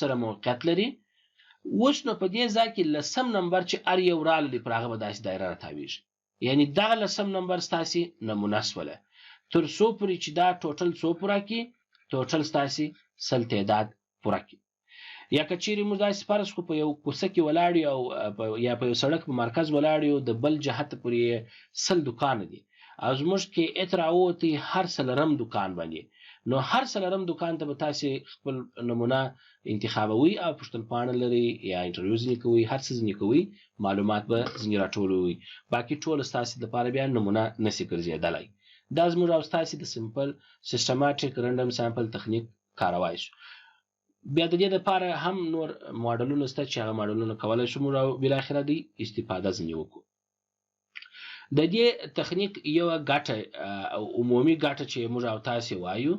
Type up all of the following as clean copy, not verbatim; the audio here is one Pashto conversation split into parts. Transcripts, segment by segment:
سره موقعیت لري. اوس نو په دې ځای کې لسم نمبر چې هر یو راغلی پر هغه به داسې دایره راتاویږي. یعنی دغه لسم نمبر ستاسې نمونه شوله تر څو پورې چې دا ټوټل څو پوره کړي، ټوټل ستاسې 100 تعداد پوره کړي. یا که چیرې موږ داسې فرض کړو په یو کوڅه کې ولاړ یو او یا په یو سړک په مرکز ولاړ یو، د بل جهت پورې 100 دکان دي او زموږ کې اتر راوتی هر څلرم دکان باندې، نو هر څلرم دکان ته به تاسې خپل نمونه انتخابوي او پوښتنپاڼه لري یا انټرویو ځینې کوي، هر څه ځینې کوي، معلومات به ځینې راټولوي، باقي ټول ستاسې دپاره بیا نمونه نشي ګرځېدلی. دا زموږ او ستاسې د سمپل سیسټماټیک رنډم سامپل تخنیک کاروای شو. بیا د دې دپاره هم نور ماډلونه شته چې هغه ماډلونه کولی شو موږ او بالاخره دوی استفاده ځینې وکړو. د دې تخنیک یوه ګټه او عمومي ګټه چې موږ او تاسې وایو،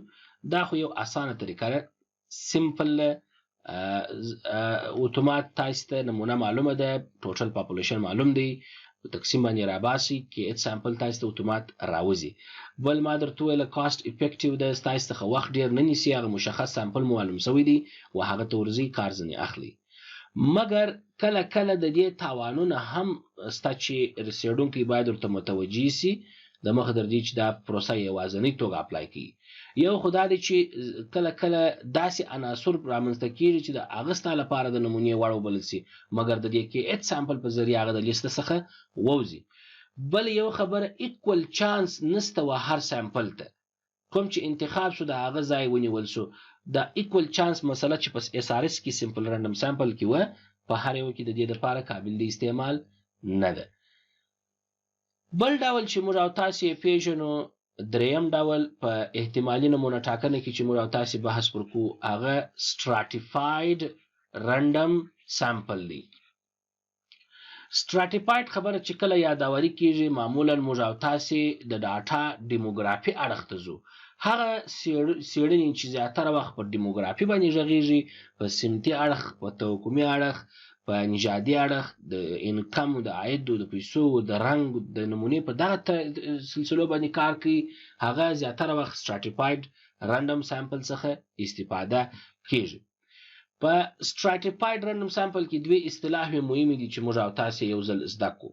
دا خو یو اسانه طریقه ده، سمپل اتومات تاسې ته نمونه معلومه ده، ټوټل پاپولیشن معلوم دی، په تقسیم باندې راباسي کې اټ سامپل تاسې ته اتومات راوځي. بل ما درته وویله کاست افیکټیو ده، ستاسې څخه وخت ډېر نه نیسي، هغه مشخص سامپل مو معلوم شوی دی و هغه ته ورځي، کار ځینې اخلي. مګر کله کله د دې تاوانونه هم ستا چې رسېدونکی باید ورته متوجه سي د مخه در دې چې دا پروسه یوازنۍ توګه اپلای کړي. یو خو دا دی چې کله کله داسې عناصر رامنځته کېږي چې د هغه ستا لپاره د نمونې وړ وبلل سي، مګر د دې کې اټ سامپل په ذریعه هغه د لیست څخه ووځي. بل یو خبره ایکول چانس نسته و هر سامپل ته، کوم چې انتخاب شو د هغه ځای ونیول شو، د ایکول چانس مسله چې په اس ار اس کې سمپل رندم سامپل کې و په هر یو کې د دې لپاره قابل د استعمال نه ده. بل ډول چې موږ او تاسې پیژنو، دریم ډول په احتمالي نمونه ټاکنه کې چې موږ او تاسې بحث وکړو، هغه سټراټیفاید رندم سامپل دی. سټراټیفاید خبره چې کله یاداوري کېږي، معمولا موږ او تاسې د ډاټا ډیموګرافي اړخ ته ځو. هغه څېړنې چې زیاتره وخت په ډیموګرافي باندې غږېږي، په سمتي اړخ، په توکمي اړخ، په نژادي اړخ، د انکم، د عایدو، د پیسو، د رنګ، د نمونې په دغه سلسلو باندې کار کوي. هغه زیاتره وخت سټراټیفاید رندم سامپل څخه استفاده کېږي. په سټراټیفاید رندم سامپل کې دوی اصطلاحې مهمې دي چې موږ او تاسې یو ځل زده کړو.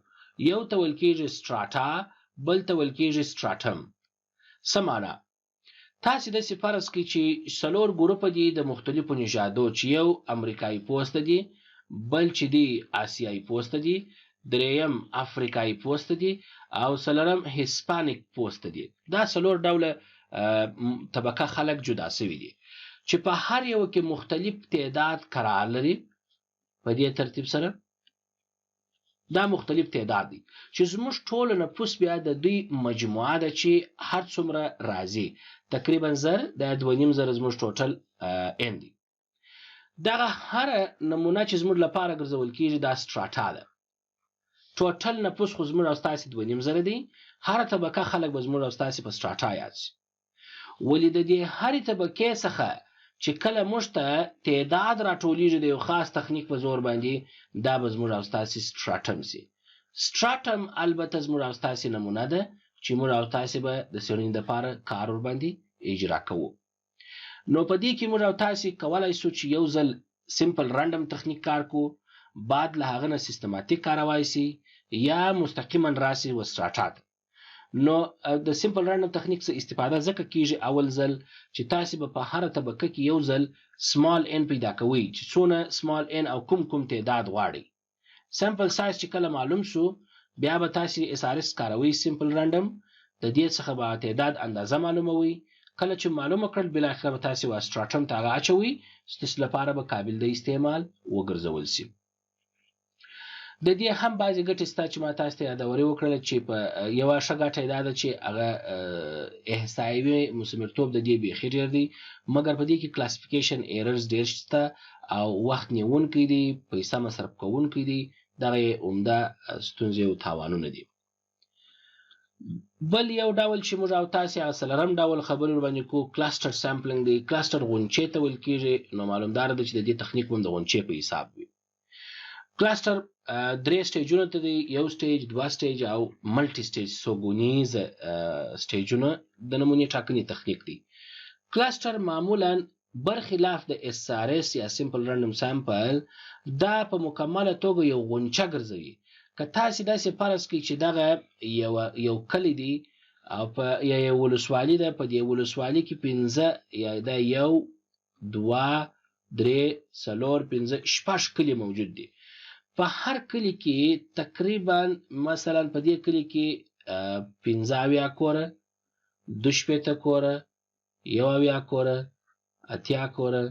یو ته ویل کېږي سټراټا، بل ته ویل کېږي سټراټم. څه معنا؟ تاسې داسې فرض کړئ چې 4 ګروپه دي د مختلفو نژادو، چې یو امریکایي پوسته دي، بل چې دی آسیایي پوسته دي، دریم افریقایي پوسته دي او څلورم هسپانیک پوسته دي. دا 4 ډوله طبقه خلک جدا شوي دي چې په هر یو کې مختلف تعداد قرار لري. په دې ترتیب سره دا مختلف تعداد دي چې زموږ ټول نفوس بیا د دوی مجموعه ده چې هر څومره راځي، تقریبا زر د 2.5 زموږ ټوټل ان دي. دغه هر نمونه چې زموږ لپاره ګرځول کېږي دا سټراټا ده. ټوټل نفوس خو زموږ او ستاسې 2.5 زره دی، هره طبقه خلک به زموږ او ستاسې په سټراټا یاد شي. ولې د دې هرې طبقې څخه چې کله موږ ته تعداد راټولیږي د یو خاص تخنیک په زور باندې، دا به زموږ او ستاسې سټراټم سي. سټراټم البته زموږ او ستاسې نمونه ده چې موږ او تاسې به د څېړنې دپاره کار ورباندې اجرا کوو. نو په دې کې موږ او تاسې کولی شو چې یو ځل سمپل رندم تخنیک کار کو، بعد له هغه نه سیستماتیک کاروای سي یا مستقیما راسي و سټراټا ته. نو د سمپل رندم تخنیک څخه استفاده ځکه کېږي اول ځل چې تاسې به په هره طبقه کې یو ځل سمال ان پیدا کوئ چې څونه سمال ان او کوم تعداد غواړئ. سمپل سایز چې کله معلوم شو، بیا به تاسې اس ار اس کاروئ سمپل رندم، د دې څخه به تعداد اندازه معلوموئ. کله چې معلومه کړل، بالاخره به تاسې وا سټراټم ته هغه اچوئ، ستاسو لپاره به قابل د استعمال وګرځول شي. د دې هم بعضې ګټې شته چې ما تاسو ته یادوري وکړله چې په یوه ښه ګټه یې دا ده چې هغه احصایوي مثمرتوب د دې بیخي ډېر دی، مګر په دې کې کلاسیفیکیشن ایررز ډېر شته او وخت نیونکی دی، پیسه مصرف کوونکی دی. دغه یې عمده ستونزې او تاوانونه دي. بل یو ډول چې موږ او تاسې هغه څلورم ډول خبرې ورباندې کوو، کلاسټر سامپلینګ دی. کلاسټر غونچې ته ویل کېږي. نو معلومدار ده چې د دې تخنیک هم د غونچې په حساب وي. کلاسټر 3 سټیجونه ته دی، یو سټیج، 2 سټیج او ملټي سټیج، څو ګونیزه سټیجونه د نمونې ټاکنې تخنیک دی. کلاسټر معمولا برخلاف د SRS یا سمپل رانډم سامپل دا په مکمله توګه یو غونچه ګرځوي. که تاسې داسې فرض کړئ چې دغه یو کلی دی او په یو ولسوالي ده، په دې ولسوالي کې 15 یا دا 1 2 3 4 5 6 کلی موجود دي. په هر کلی کې تقریبا مثلا په دې کلی کې 15 کوره، 2 کوره، 1 کوره، 8 کوره،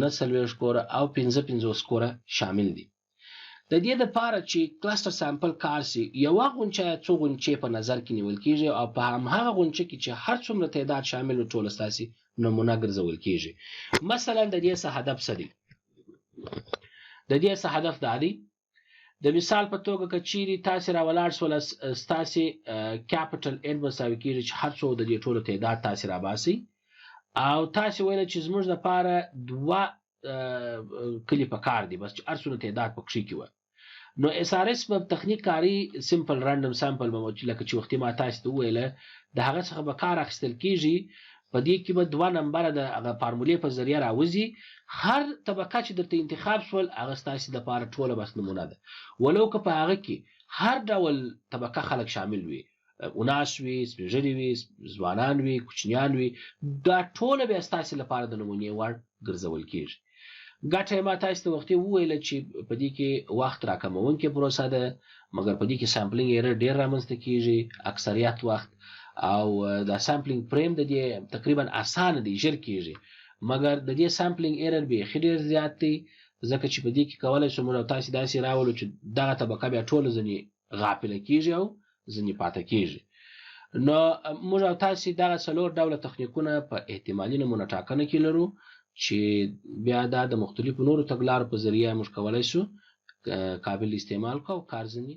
9 کوره او 15 کوره شامل دي. د دې لپاره چې کلستر سامپل کار سي، یو غونچه یا څو غونچې په نظر کې نیول کیږي او په هماغه غونچه کې چې هر څومره تعداد شامل و ټول ستاسي نمونه ګرځول کیږي. مثلا د دې څه هدف څه دی؟ د دې څه هدف دا دی، د مثال په توګه که چیرې تاسې راولاړ شول ستاسې کیپټل ان مساوي کیږي چې هر څو د دې ټولو تعداد تاسې راباسي او تاسې ویل چې زموږ لپاره 2 کلی په کار دي بس چې هر څونه تعداد پکې کې و. نو SRS په تخنیک کاری سمپل رانډم سامپل به لکه چې وختي ما تاسو ته ویله د هغه څخه به کار اخیستل کیږي. په دې کې به 2 نمبر د هغه فارمولې په ذریعہ راوځي. هر طبقه چې درته انتخاب شول هغه ستاسو د لپاره ټوله بس نمونه ده، ولو که په هغه کې هر ډول طبقه خلک شامل وي، اوناس وي، سپېژنې وي، ځوانان وي، کوچنیان وي، دا ټوله به ستاسو لپاره د نمونې وړ ګرځول کیږي. ګټه ما تاسو ته وختي وویل چې په دې کې وخت راکمونکې پروسه ده، مګر په دې کې سامپلینګ ایرر ډیر رامنځته کیږي اکثریت وخت، او دا سامپلینګ فریم د دې تقریبا اسانه دی، ژر کیږي، مګر د دې سامپلینګ ایرر به ډیر زیات دی ځکه چې په دې کې کولای شو موږ تاسو داسې راولو چې دغه طبقه بیا ټول ځنی غافل کیږي او ځنی پاتې کیږي. نو موږ تاسو دغه څلور ډول تخنیکونه په احتمالي نمونه ټاکنه کې لرو چې بیا دا د مختلفو نورو تګلارو په ذریعہ موږ کولای شو قابل استعمال کو کارځنی